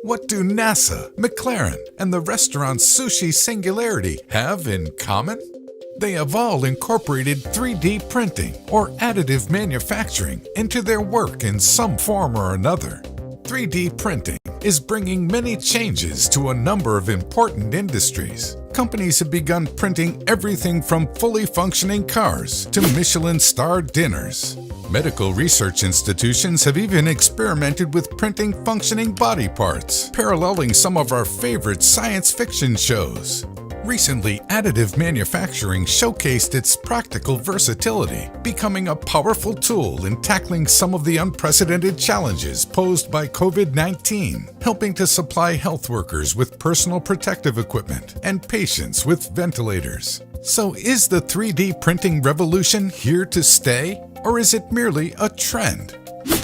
What do NASA, McLaren, and the restaurant Sushi Singularity have in common? They have all incorporated 3D printing or additive manufacturing into their work in some form or another. 3D printing is bringing many changes to a number of important industries. Companies have begun printing everything from fully functioning cars to Michelin-starred dinners. Medical research institutions have even experimented with printing functioning body parts, paralleling some of our favorite science fiction shows. Recently, additive manufacturing showcased its practical versatility, becoming a powerful tool in tackling some of the unprecedented challenges posed by COVID-19, helping to supply health workers with personal protective equipment and patients with ventilators. So is the 3D printing revolution here to stay, or is it merely a trend?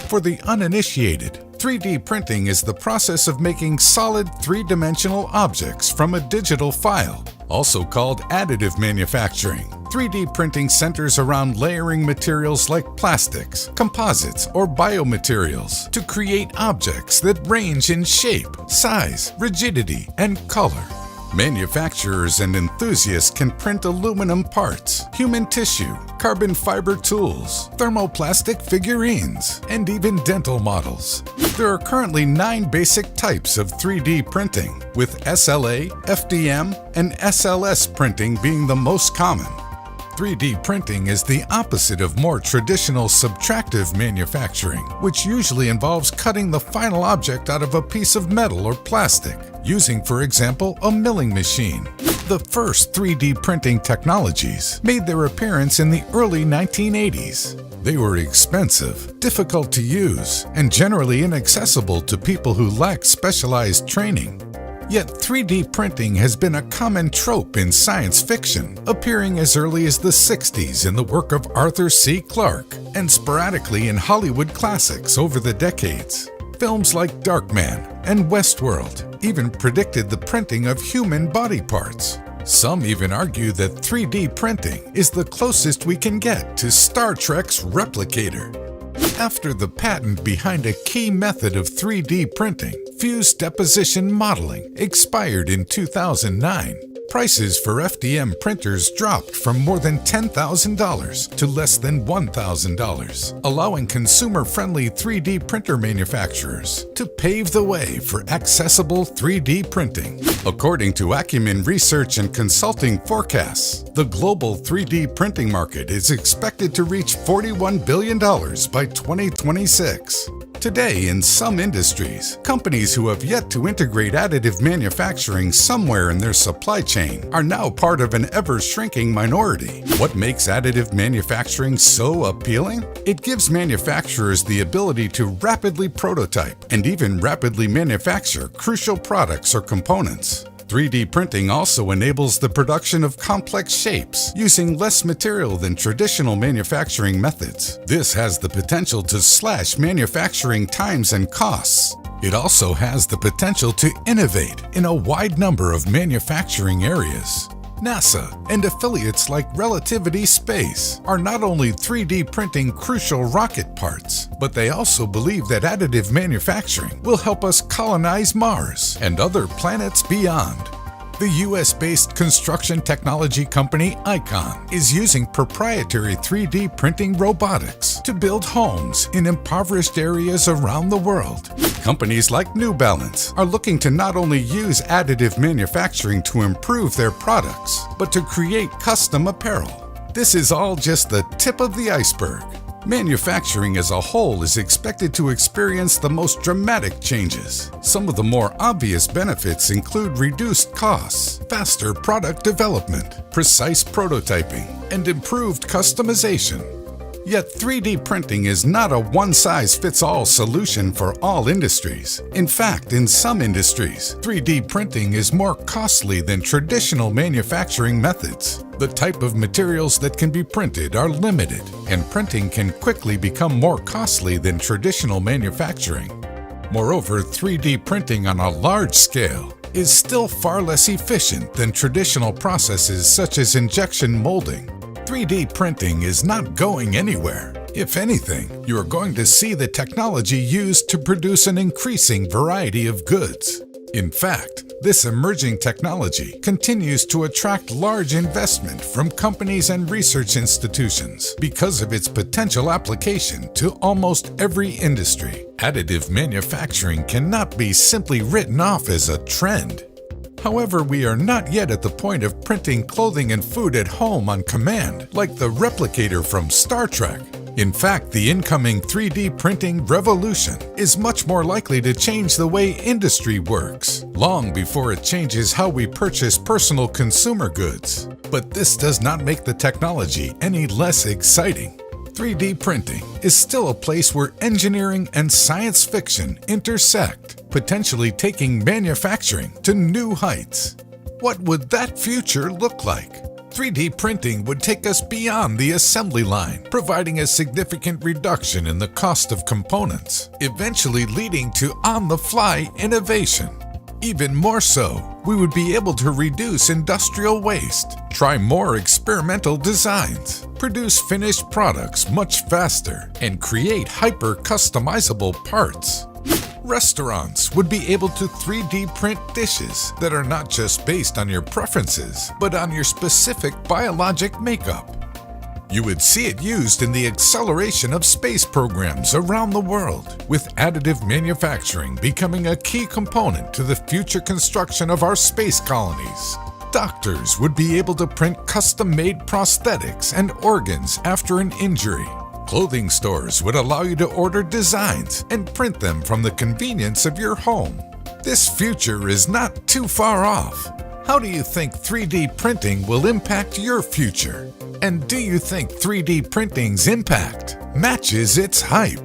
For the uninitiated, 3D printing is the process of making solid three-dimensional objects from a digital file, also called additive manufacturing. 3D printing centers around layering materials like plastics, composites, or biomaterials to create objects that range in shape, size, rigidity, and color. Manufacturers and enthusiasts can print aluminum parts, human tissue, carbon fiber tools, thermoplastic figurines, and even dental models. There are currently 9 basic types of 3D printing, with SLA, FDM, and SLS printing being the most common. 3D printing is the opposite of more traditional subtractive manufacturing, which usually involves cutting the final object out of a piece of metal or plastic, using, for example, a milling machine. The first 3D printing technologies made their appearance in the early 1980s. They were expensive, difficult to use, and generally inaccessible to people who lacked specialized training. Yet 3D printing has been a common trope in science fiction, appearing as early as the 60s in the work of Arthur C. Clarke, and sporadically in Hollywood classics over the decades. Films like Darkman and Westworld even predicted the printing of human body parts. Some even argue that 3D printing is the closest we can get to Star Trek's replicator. After the patent behind a key method of 3D printing, fused deposition modeling, expired in 2009, prices for FDM printers dropped from more than $10,000 to less than $1,000, allowing consumer-friendly 3D printer manufacturers to pave the way for accessible 3D printing. According to Acumen Research and Consulting forecasts, the global 3D printing market is expected to reach $41 billion by 2026. Today, in some industries, companies who have yet to integrate additive manufacturing somewhere in their supply chain are now part of an ever-shrinking minority. What makes additive manufacturing so appealing? It gives manufacturers the ability to rapidly prototype and even rapidly manufacture crucial products or components. 3D printing also enables the production of complex shapes using less material than traditional manufacturing methods. This has the potential to slash manufacturing times and costs. It also has the potential to innovate in a wide number of manufacturing areas. NASA and affiliates like Relativity Space are not only 3D printing crucial rocket parts, but they also believe that additive manufacturing will help us colonize Mars and other planets beyond. The US-based construction technology company Icon is using proprietary 3D printing robotics to build homes in impoverished areas around the world. Companies like New Balance are looking to not only use additive manufacturing to improve their products, but to create custom apparel. This is all just the tip of the iceberg. Manufacturing as a whole is expected to experience the most dramatic changes. Some of the more obvious benefits include reduced costs, faster product development, precise prototyping, and improved customization. Yet 3D printing is not a one-size-fits-all solution for all industries. In fact, in some industries, 3D printing is more costly than traditional manufacturing methods. The type of materials that can be printed are limited, and printing can quickly become more costly than traditional manufacturing. Moreover, 3D printing on a large scale is still far less efficient than traditional processes such as injection molding. 3D printing is not going anywhere. If anything, you are going to see the technology used to produce an increasing variety of goods. In fact, this emerging technology continues to attract large investment from companies and research institutions because of its potential application to almost every industry. Additive manufacturing cannot be simply written off as a trend. However, we are not yet at the point of printing clothing and food at home on command, like the replicator from Star Trek. In fact, the incoming 3D printing revolution is much more likely to change the way industry works, long before it changes how we purchase personal consumer goods. But this does not make the technology any less exciting. 3D printing is still a place where engineering and science fiction intersect, potentially taking manufacturing to new heights. What would that future look like? 3D printing would take us beyond the assembly line, providing a significant reduction in the cost of components, eventually leading to on-the-fly innovation. Even more so, we would be able to reduce industrial waste, try more experimental designs, produce finished products much faster, and create hyper-customizable parts. Restaurants would be able to 3D print dishes that are not just based on your preferences, but on your specific biologic makeup. You would see it used in the acceleration of space programs around the world, with additive manufacturing becoming a key component to the future construction of our space colonies. Doctors would be able to print custom-made prosthetics and organs after an injury. Clothing stores would allow you to order designs and print them from the convenience of your home. This future is not too far off. How do you think 3D printing will impact your future? And do you think 3D printing's impact matches its hype?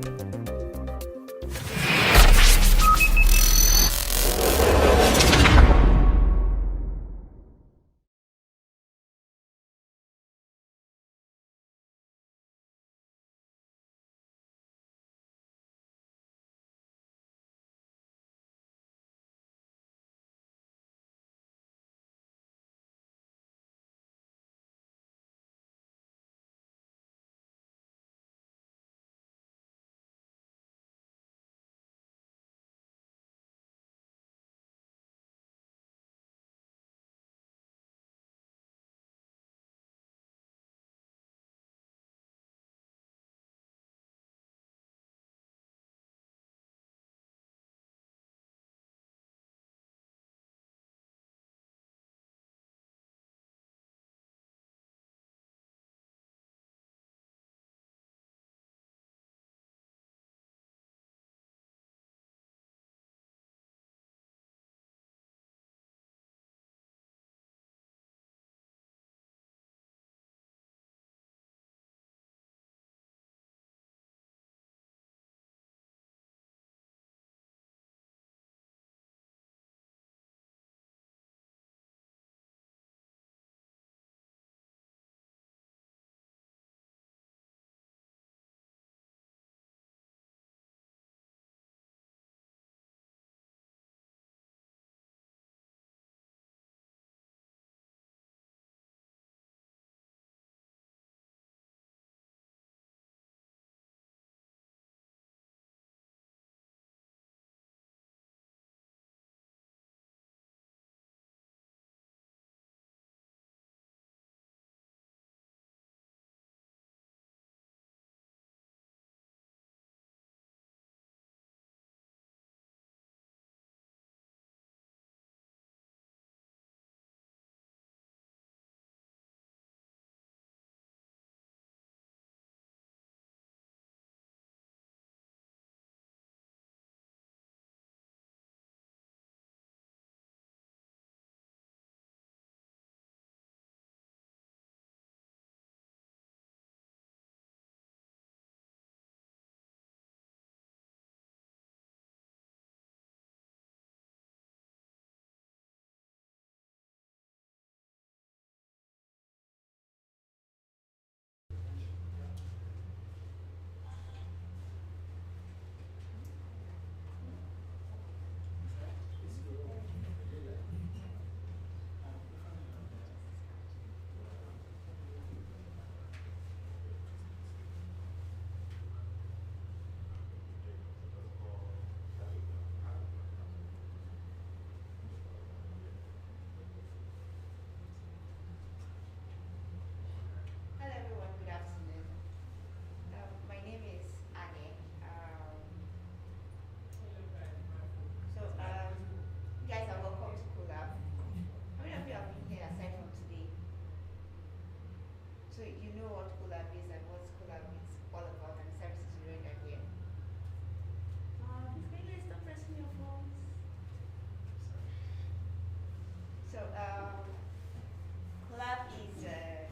Collab is a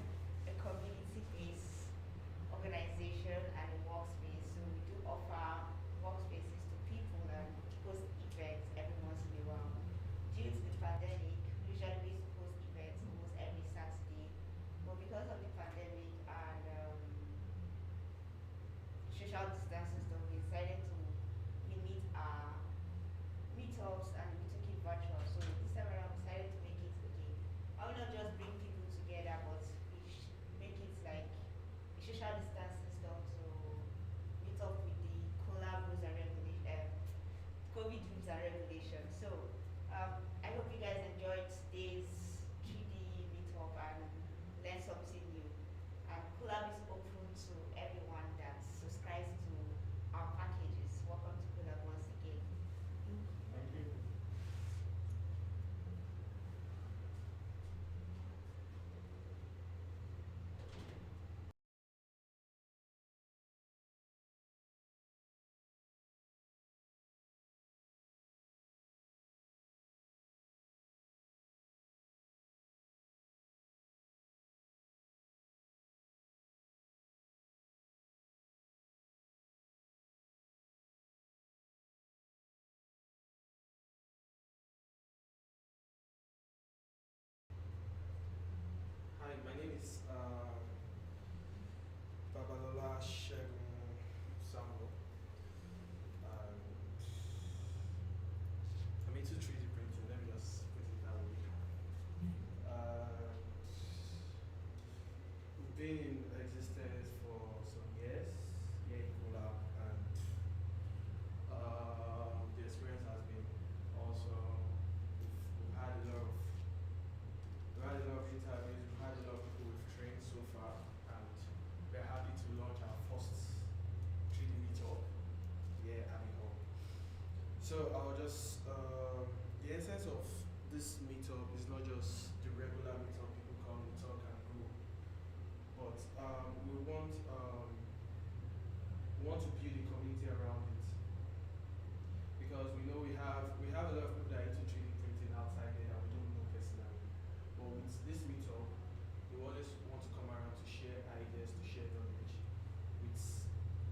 community-based organization and a workspace. So we do offer workspaces to people and host events every once in a while. Due to the pandemic, we usually used to host events almost every Saturday. But because of the pandemic and social distancing stuff, we decided to limit our meetups and we took it virtual. So this time around, we decided to make it okay. I will not just bring people together, but make it like a social distancing stuff to meet up with the collab rules and regulation, COVID rules and regulations. So I hope you guys enjoyed today's 3D meetup and learn something new. And collab is open to everyone that subscribes to our packages. Welcome to collab once again. Thank you. Hi, my name is Babalola Shegun Sambo, and I'm into 3D printing. Let me just put it that way. And we've been in existence for some years here in Kola, and the experience has been awesome. We've had a lot of interviews, we've had a lot of people we've trained so far, and we're happy to launch our first 3D meetup here at home. So I'll just, the essence of this meetup is not just the regular meetup, people come, we talk and go, but we want to build a community around it, because we know we have a lot of people that are into 3D printing outside there that we don't know personally. But with this meetup, they always want to come around to share ideas, to share knowledge with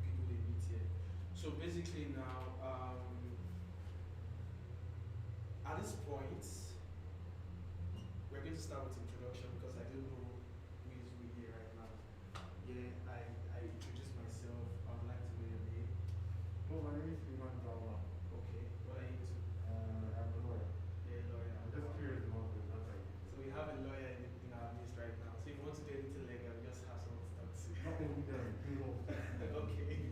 people they meet here. So basically now, at this point, we're going to start with introduction because I don't know who is who here right now. Yeah, I introduced myself. I would like to know your name. Oh, my name is Iman Dawa. Okay, what are you into? I'm a lawyer. Yeah, lawyer. I'm just curious about this. That's like So we have a lawyer in our midst right now. So if you want to do anything legal, we just have someone to talk to. nothing we done. Okay.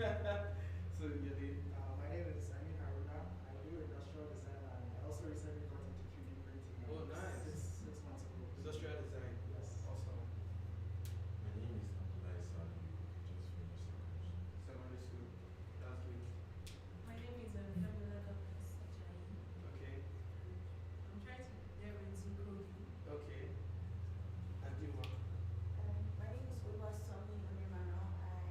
So your name? My name is Amin Haruna. I do industrial design and I also recently got into 3D printing. Oh, nice. Six months ago. Industrial design. Yes. Awesome. My name is Abdullah Salim. Just finished Secondary secondary school. school. That's great. My name is Fabiola Dorcas Ajayi. Okay. I'm trying to delve into coding. Okay. And you, ma? My name is Uba Somi Onimano. I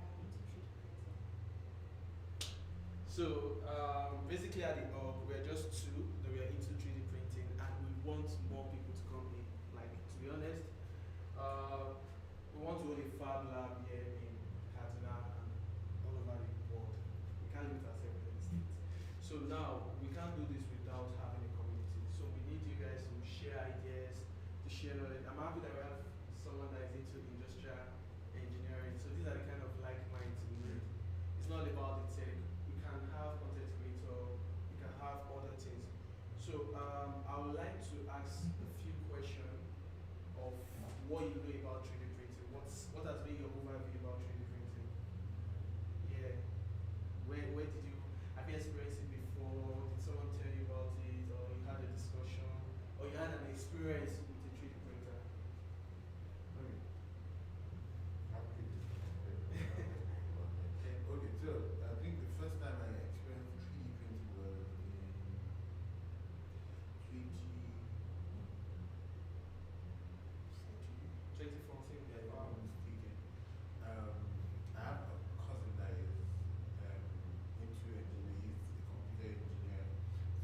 am into 3D printing. So basically at the hub, we're just two that we are into 3D printing, and we want more people to come in. Like, to be honest, we want to hold a fab lab here in Kaduna and all over the world. We can't limit ourselves in the states. So now we can't do this without having a community. So we need you guys to share ideas, to share knowledge. I'm happy that we have someone that is into industrial engineering. So these are the kind of like minds we need. It's not about the tech. We can have content creator. We can have other things. So I would like to ask a few questions of what you know about 3D printing. What has been your overview about 3D printing? Yeah. Where did you have you experienced it before? Did someone tell you about it, or you had a discussion, or you had an experience with a 3D printer? Okay. Okay, so I think the first time I experienced 3D printing was in 2014. yeah, if I'm not mistaken. I have a cousin that is into engineering, he's a computer engineer. So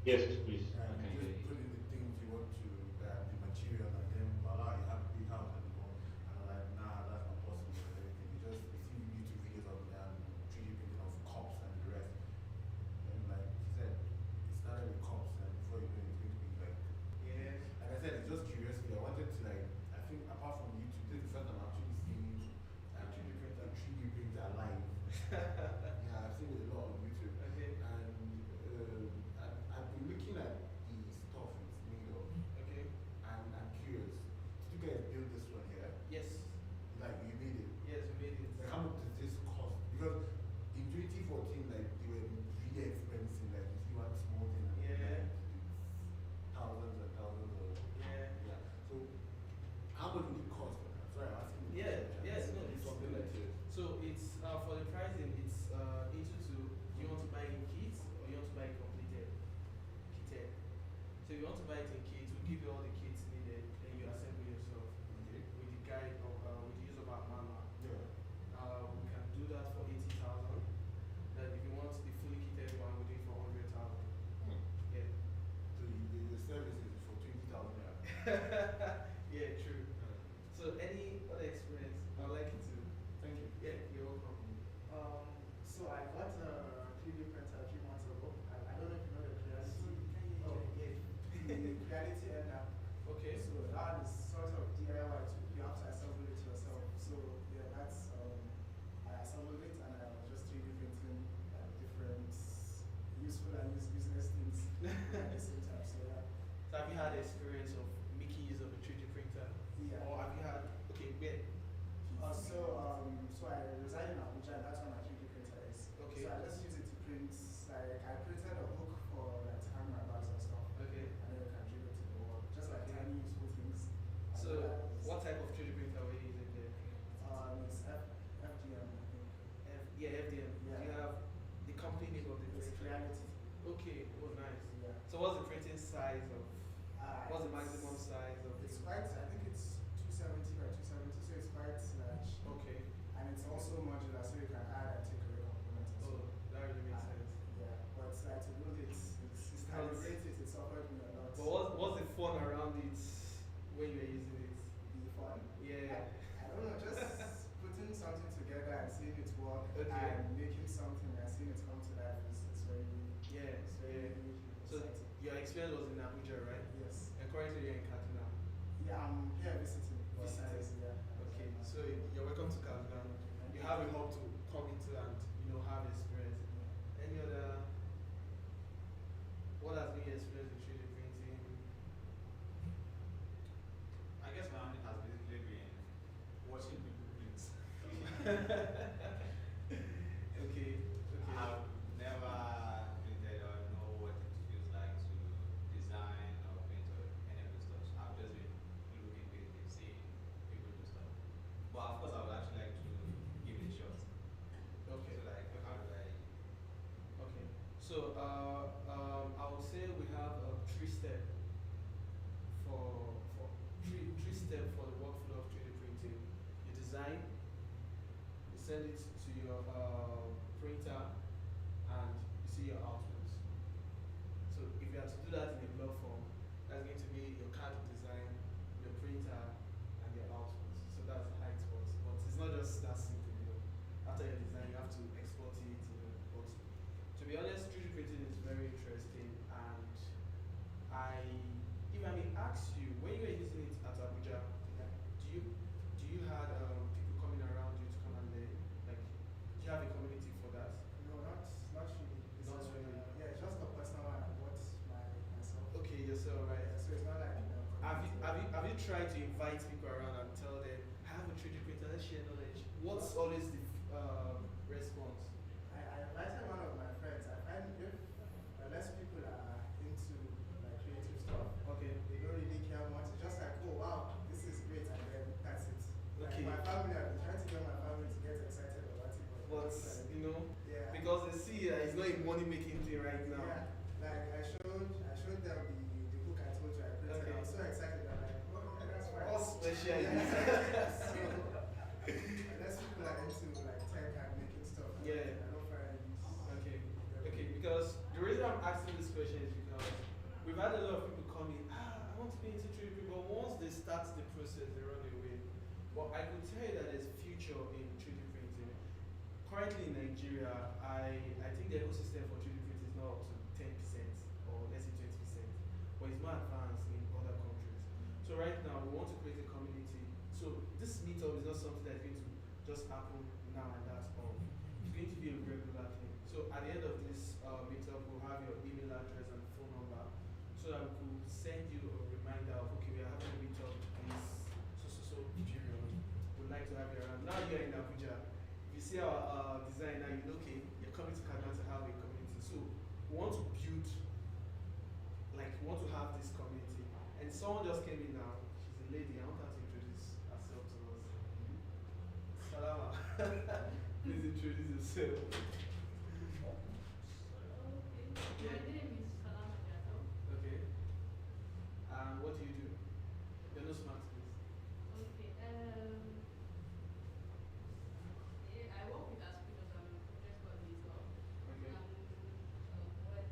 Yes, please. I And can you hear just you. put in the things you want to, the material, and then voila, you have a big house and more. And I'm like, nah, that's not possible and everything. You just you see YouTube videos of them 3D printing of cups and the rest. And like he said, it started with cups and before you know it, it's going to be like I said, it's just curiosity. I wanted to like, I think apart from YouTube, this is the first time I'm actually seeing 3D printer live. Yeah, I've seen it a lot on YouTube. Okay. And I've been looking at the stuff it's made of. Okay. And I'm curious. Did you guys build this one here? Yes. Like you made it? Yes, we made it. Like how much does this cost? Because in 2014, like they were really expensive. Like if you want small thing, Yeah. like, thousands and thousands of. Yeah. Yeah. So how much would it cost? Sorry, I'm asking. You Yeah, yes, no, it's it's something like this. So it's for the pricing, it's into two. Do you want to buy in kits or you want to buy it completed? Kitted. So if you want to buy it in kits, we give you all the kits needed, then you assemble yourself Okay. with the guide of with the use of our manual. Yeah. We can do that for 80,000. Then if you want the fully kitted one, we do it for 100,000. Hmm. Yeah. So the service is for 20,000 naira. Yeah, true. So any other experience? I'd like you to. Thank you. Yeah, you're welcome. So I got a 3D printer a few months ago. I don't know if you know the Creality. Oh, yeah. The Creality Ender. Okay. So that is sort of DIY too. You have to assemble it yourself. So yeah, that's I assembled it and I was just 3D printing different useful and useless things at the same time. So yeah. So have you had experience of making use of a 3D printer? Yeah. Or have you had, okay, where? So I reside in Abuja, and that's where my 3D printer is. Okay. So I just use it to print, like I printed a hook for like hang my bags and stuff. Okay. And then you can drill it to the wall. Just like tiny useful things. So what type of 3D printer were you using there? It's FDM, I think. Yeah, FDM. Yeah. Do you have the company name of the It's printer? Creality. Okay, oh nice. Yeah. So what's the printing size of, what's the It's- maximum size of It's the? quite, I think it's 270 by 270, so it's quite large. Okay. And it's also modular, so you can add and take away components as well. Oh, that really makes sense. Yeah, but like to build it, it's calibrate it, it's offered me a lot. But what's the fun around it when you're using it? Be fun. Yeah. I don't know, just putting something together and seeing it work Okay. and making something and seeing it come to life is very, Yeah, it's very So exciting. your experience was in Abuja, right? Yes. And currently you're in Kaduna. Yeah, I'm here visiting. Visiting. Yeah. Okay, so you're welcome to Kaduna. You have a hub to come into and have experience. Any other? What has been your experience with 3D printing? I guess my own has basically been watching people print. Okay. I've never printed or know what it feels like to design or print or any of the stuff. I've just been looking basically, seeing people do stuff. But of course, I would actually like to give it a shot. Okay. So like, how do I? Okay. So I would say we have a three-step for three-step for the workflow of 3D printing. You design, you send it to your printer, and you see your output. So if you have to do that in a block form, that's going to be your CAD design, your printer, and your output. So that's how it works. But it's not just that simple. After your design, you have to export it. But to be honest, 3D printing is very interesting, and if I may ask you, when you were using it at Abuja, do you had people coming around you to come and learn? Like, do you have a community for that? No, not really. It's Not really. Yeah, it's just a personal one. I bought myself. Okay, yourself, right? Yeah, so it's not like Have you tried to invite people around and tell them, I have a 3D printer, let's share knowledge? What's always the response? I invited one of my friends. I find if unless people are into like creative stuff, Okay. they don't really care much. It's just like, oh wow, this is great, and then that's it. Okay. Like my family, I've been trying to get my family to get excited about it, But, yeah. because they see it's not a money making thing right now. Yeah, like I showed them the book I told you I printed. Okay. I was so excited. I'm like, oh, okay, that's fine. How special is Yeah. it? So, unless people are into like tech and making stuff, Yeah. I don't find Okay, because the reason I'm asking this question is because had a lot of people come in, I want to be into 3D printing, but once they start the process, they run away. But I could tell you that there's future in 3D printing. Currently in Nigeria, I think the ecosystem for 3D printing is now up to 10% or let's say 20%, but it's more advanced in other countries. So right now, we want to create a community. So this meetup is not something that's going to just happen now and that's all. It's going to be a regular thing. So at the end of this meetup, we'll have your email address and phone number so that we could send you a reminder of, okay, we are having a meetup in this so period. We'd like to have you around. Now you're in Abuja. If you see our design now, you know, okay, you're coming to Kaduna to have a community. So we want to build, like, we want to have this community. And someone just came in now. She's a lady. I want her to introduce herself to us. Salama. Please introduce yourself. Okay. My name is Salama Jato. Okay. And what do you do? You're no smart, please. Okay. I work with Aspiros. I'm a project coordinator. Okay. And web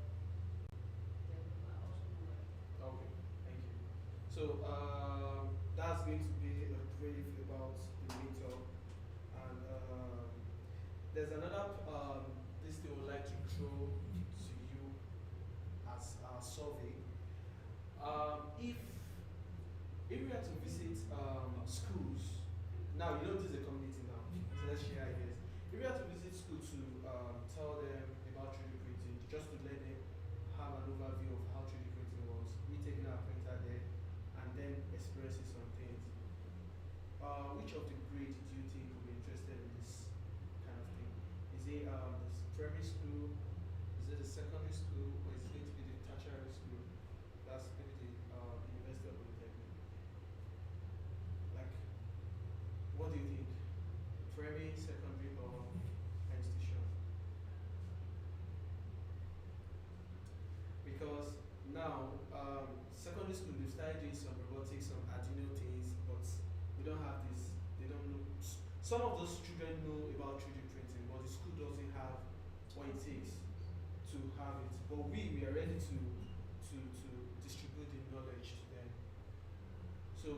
developer also. Okay. Thank you. So that's going to be a brief about the meetup. And there's another this thing I would like to throw to you as a survey. If we are to visit schools, now you know this is a community now, so let's share ideas. If we are to visit school to tell them about 3D printing, just to let them have an overview of how 3D printing works, we taking our printer there and then expressing some things. Which of the grades do you think will be interested in this kind of thing? Is it the primary school? Is it the secondary school? Or is it going to be the tertiary school? That's maybe the University of Polytechnic. Like, what do you think? Primary, secondary, or institution? Because now, secondary school, they've started doing some robotics, some Arduino things, but we don't have this. They don't know. Some of those children know about 3D printing, but the school doesn't have what it takes to have it. But we are ready to distribute the knowledge to them. So,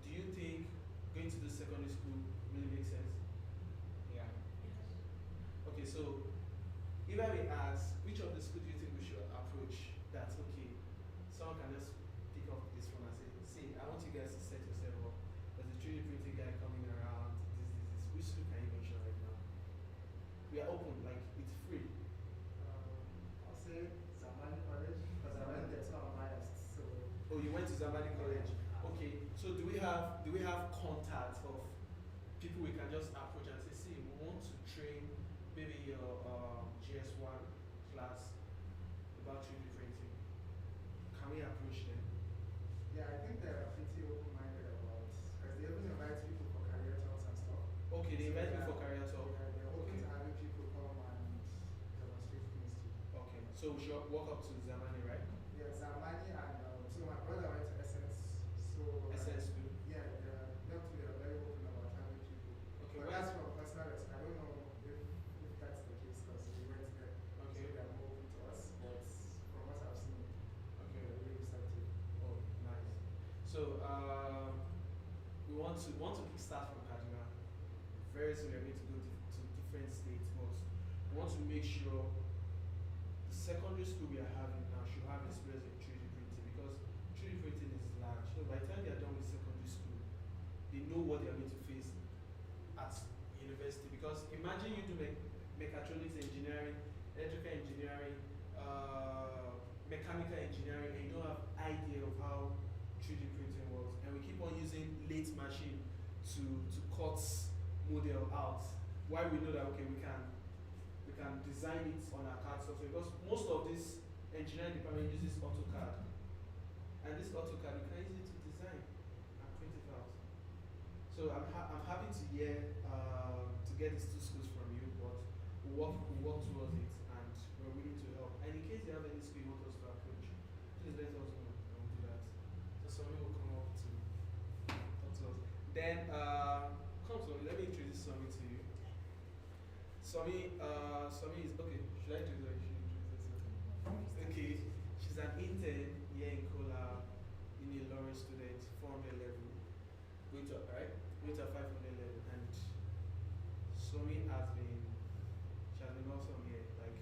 do you think going to the secondary school really makes sense? Yeah. Yes. Okay, so if I may ask, which of the school do you think we should approach? That's okay. Someone can just pick up this one and say, see, I want you guys to set yourself up. There's a 3D printing guy coming around. This. Which school can you mention right now? We are open, like it's free. I'll say Zamani College because I went there, so I'm biased. So Oh, you went to Zamani College. Okay, so do we have contact of people we can just approach and say, see, we want to train maybe your GS1 class about 3D printing. Can we approach them? yeah, I think they're pretty open-minded about because they even invite people for career talks and stuff. Okay, they So invite me they're- for career talk. Yeah, they're open Okay. to having people come and demonstrate things too. Okay, so we should walk up to Zamani, right? Yeah, Zamani and so my brother went to Essence. So SS school. yeah, they're very open about having people. Okay, But where- that's from personal experience. I don't know if that's the case because we went there. Okay. So they're more open to us. But from what I've seen, Okay. they're really receptive. Oh, nice. So we want to kickstart from Kaduna. Very soon we're going to go to different states, but we want to make sure the secondary school we are having now should have experience in 3D printing because 3D printing is large. So by the time they are done with secondary school, they know what they are going to face at university. Because imagine you do mechatronics engineering, electrical engineering, mechanical engineering, and you don't have idea of how 3D printing works, and we keep on using lathe machine to cut model out. Why we know that okay we can design it on our CAD software because most of this engineering department uses AutoCAD, and this AutoCAD you can use it to design and print it out. So I'm happy to hear to get these two skills from you, but we'll work towards it, and we're willing to help. And in case you have any skill you want us to approach, please let us know, and we'll do that. So somebody will come up to talk to us. Then come to let me introduce Somi to you. Somi is okay. Should I introduce her? You should introduce herself. Okay, she's an intern here in Kola, in a lorry student, 400 level, going to right, going to 500 level, and Somi she has been awesome here. Like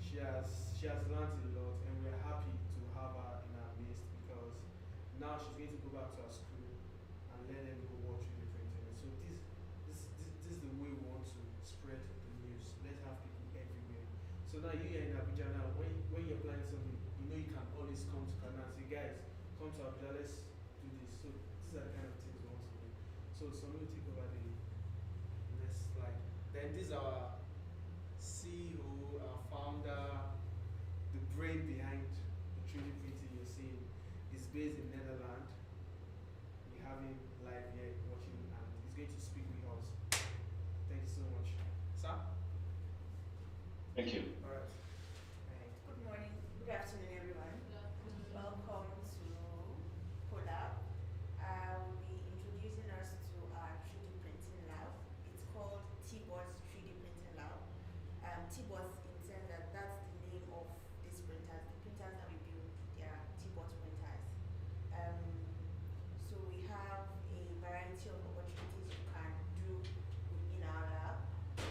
she has learned a lot, and we're happy to have her in our midst because now she's going to go back to her school and let them know what 3D printing is. So this is the way we want to spread the news. Let's have people everywhere. So now you are in Abuja now. When you're planning something, you know you can always come to Kaduna and say, guys, come to Abuja, let's do this. So these are the kind of things we want to do. So Somi will take over the next slide. Then this is our CEO, our founder, the brain behind the 3D printing you're seeing. Is based in Netherlands. We have him live here watching, and he's going to speak with us. Thank you so much, sir. Thank you. All right. Right. Good morning, good afternoon, everyone. Good afternoon. Welcome to Collab. I will be introducing us to our 3D printing lab. It's called T-Bot's 3D printing lab. T-Bot's in sense that that's the name of these printers. The printers that we build, they are T-Bot printers. Um, so we have a variety of opportunities you can do in our lab.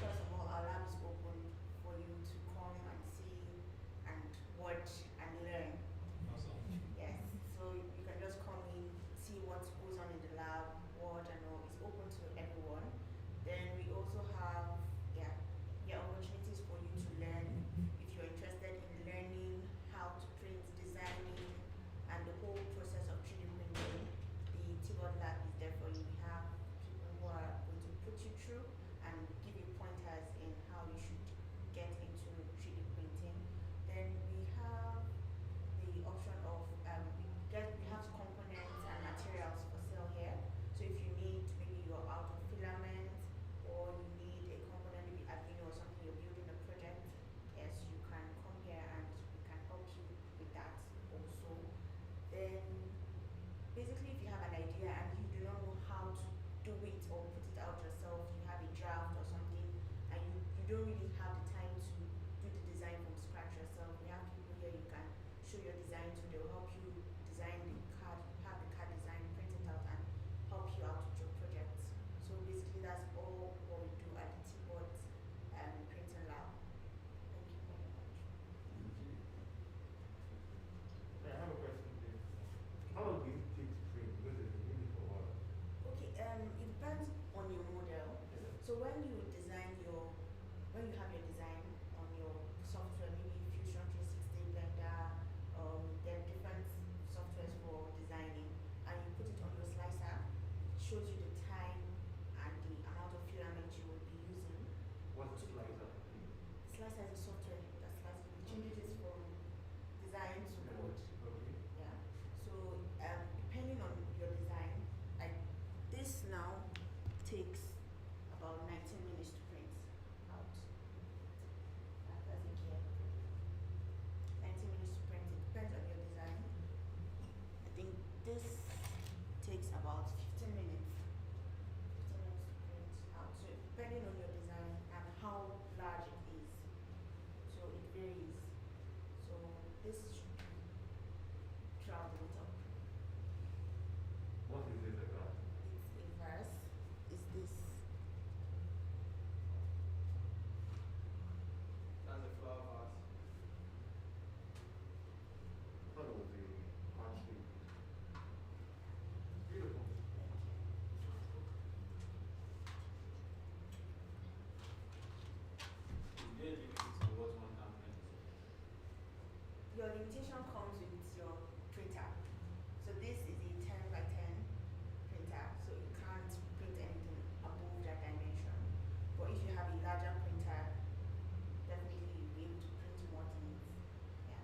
First of all, our lab is open for you to come and see and watch and learn. Awesome. Yes, so you can just come in, see what goes on in the lab, what and all. It's open to everyone. Then we also have opportunities for you to learn if you're interested in learning how to print, designing, and the whole process of 3D printing. The T-Bot lab is there for you. We have people who are going to put you through and give you pointers in how you should get into 3D printing. Then we have the option of we have components and materials for sale here. So if you need, maybe you're out of filament or you need a component, maybe Arduino or something, you're building a project, yes, you can come here and we can help you with that also. Then basically if you have an idea and you do not know how to do it or put it out yourself, you have a draft or something and you don't really have the time to do the design from scratch yourself, we have people here you can show your design to. They'll help you design the card, have the card design, print it out and help you out with your project. So basically that's all what we do at the T-Bot printing lab. Thank you very much. I have a question, please. How long do you take to print? Because it's really for what? Okay, it depends on your model. So when you have your design on your software, maybe Fusion 360, Blender, there are different softwares for designing, and you put it on your slicer, it shows you the time and the amount of filament you will be using. What's the slicer? Slicer is a software that slices, it changes it from design to code. Okay. Yeah. So depending on your design, like this now takes about 19 minutes to print out. That's a key. 19 minutes to print. It depends on your design. I think this takes about 15 minutes. 15 minutes to print out. So depending on your design and how large it is. So it varies. So this should travel it up. What is this about? It's a verse. Is this? That's the flower vase. I thought it was a heart shape. Beautiful. Is there a limit to what one can print? Your limitation comes with your printer. So this is a 10 by 10 printer, so you can't print anything above that dimension. But if you have a larger printer, definitely you'll be able to print more things. Yeah.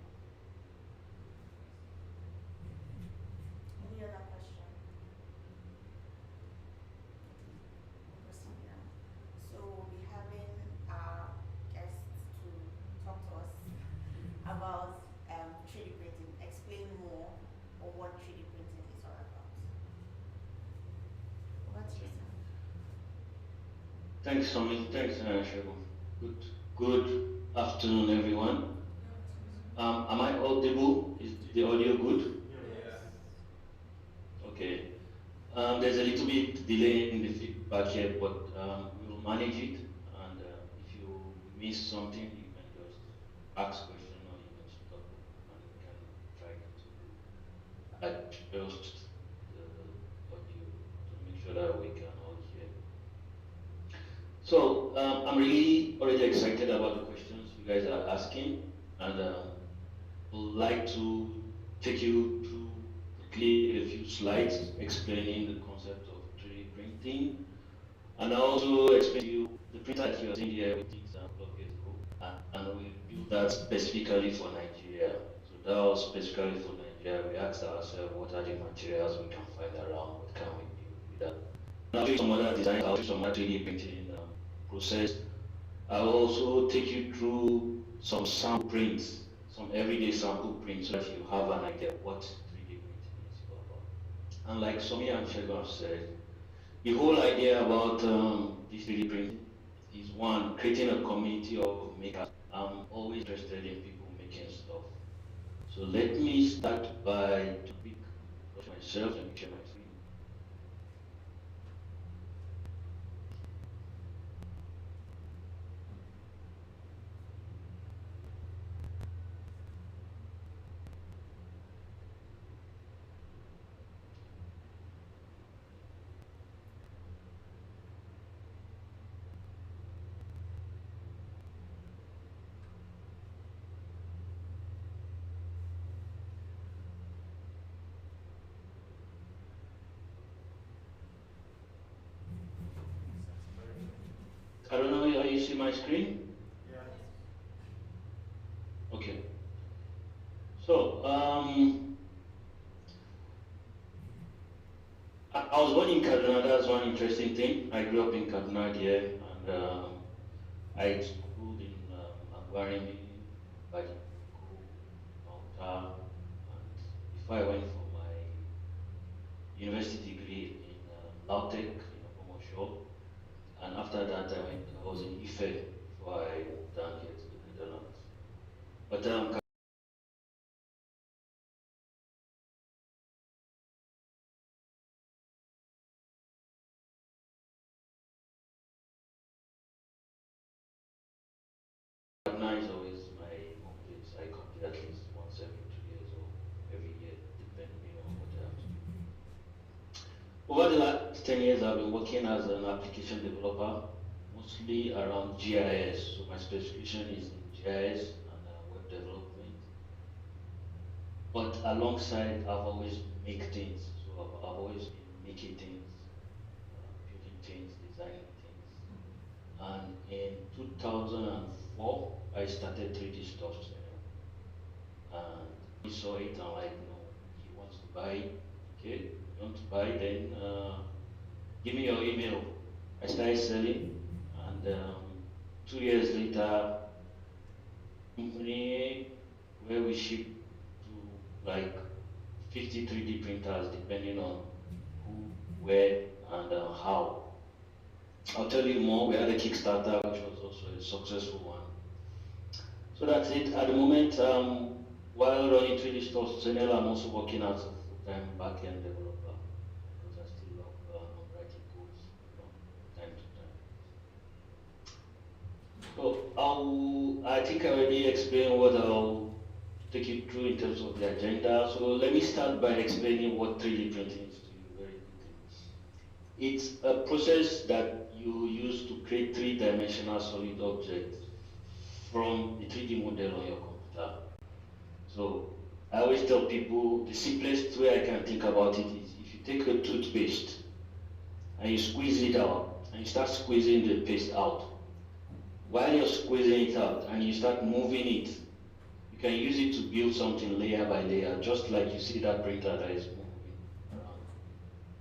Any other question? We'll proceed now. So we'll be having our guests to talk to us about 3D printing, explain more on what 3D printing is all about. Over to you, sir. Thanks, Somi. Thanks, Shego. Good afternoon, everyone. Am I audible? Is the audio good? Yeah. Okay. There's a little bit delay in the feedback here, but we will manage it. And if you miss something, you can just ask question or you can stop, and we can try to adjust the audio to make sure that we can all hear. So I'm really already excited about the questions you guys are asking, and would like to take you through quickly a few slides explaining the concept of 3D printing, and also explain to you the printer that you are seeing here we did a couple of years ago, and we built that specifically for Nigeria. So that was specifically for Nigeria. We asked ourselves what are the materials we can find around, what can we build with that. I'll show you some other designs, I'll show you some other 3D printing process. I'll also take you through some sample prints, some everyday sample prints, so that you have an idea what 3D printing is all about. And like Somi and Shego have said, the whole idea about this 3D printing is one, creating a community of makers. I'm always interested in people making stuff. So let me start by to quick myself and share my screen. I don't know, how you see my screen? Yeah. Okay. So, I was born in Kaduna, that's one interesting thing. I grew up in Kaduna here, and I schooled in Agwarimi, Bajiko, Malta, and before I went for my university degree in Lautech in Okomosho, and after that I was in Ife before I moved down here to the Netherlands. But Kaduna is always my home place. I come there at least once every 2 years or every year, depending on what I have to do. Over the last 10 years, I've been working as an application developer, mostly around GIS. So my specification is in GIS and web development. But alongside, I've always make things. So I've always been making things, building things, designing things. And in 2004, I started 3D Stuff Channel. And he saw it and like, no, he wants to buy. Okay, you want to buy, then give me your email. I started selling, and 2 years later, company where we ship to like 50 3D printers, depending on who, where, and how. I'll tell you more. We had a Kickstarter, which was also a successful one. So that's it. At the moment, while running 3D Stores Channel, I'm also working as a full-time back-end developer because I still love writing codes, time to time. So I think I already explained what I'll take you through in terms of the agenda. So let me start by explaining what 3D printing is to you very quickly. It's a process that you use to create three-dimensional solid objects from the 3D model on your computer. So I always tell people the simplest way I can think about it is if you take a toothpaste and you squeeze it out and you start squeezing the paste out. While you're squeezing it out and you start moving it, you can use it to build something layer by layer, just like you see that printer that is moving around.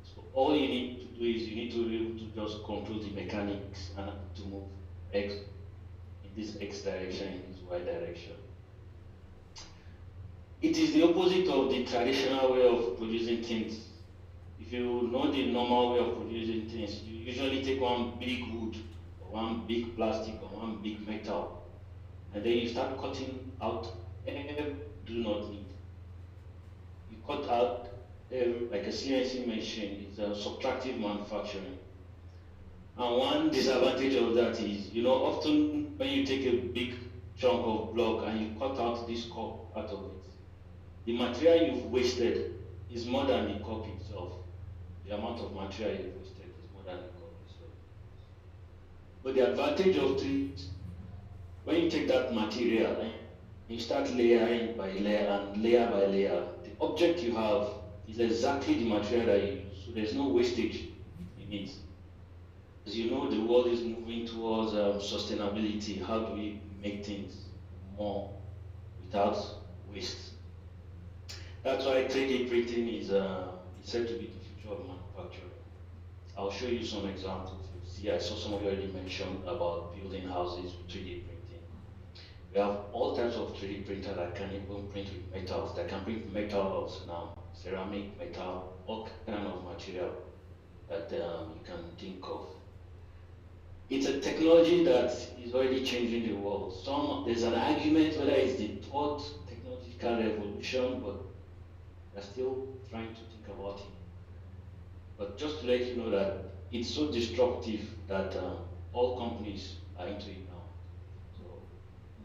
So all you need to do is you need to be able to just control the mechanics and to move X in this X direction, in this Y direction. It is the opposite of the traditional way of producing things. If you know the normal way of producing things, you usually take one big wood, or one big plastic, or one big metal, and then you start cutting out do not need. You cut out like a CNC machine, it's a subtractive manufacturing. And one disadvantage of that is, often when you take a big chunk of block and you cut out this cup out of it, the material you've wasted is more than the cup itself. The amount of material you've wasted is more than the cup itself. But the advantage of 3D is when you take that material and you start layering by layer and layer by layer, the object you have is exactly the material that you use. So there's no wastage in it. As you know, the world is moving towards sustainability. How do we make things more without waste? That's why 3D printing is said to be the future of manufacturing. I'll show you some examples. You see, I saw somebody already mentioned about building houses with 3D printing. We have all types of 3D printer that can even print with metals, that can print metals now, ceramic, metal, all kind of material that you can think of. It's a technology that is already changing the world. There's an argument whether it's the third technological revolution, but we're still trying to think about it. But just to let you know that it's so disruptive that all companies are into it now. So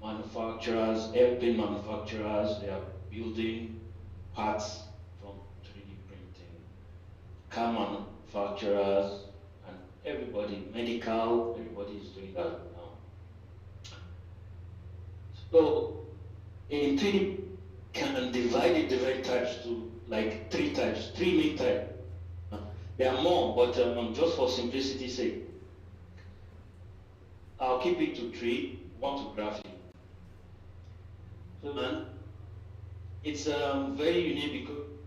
manufacturers, airplane manufacturers, they are building parts from 3D printing. Car manufacturers, and everybody, medical, everybody is doing that now. So in 3D can divide it different types to like three main types. There are more, but just for simplicity's sake, I'll keep it to three, one to graphic. So, and it's very unique because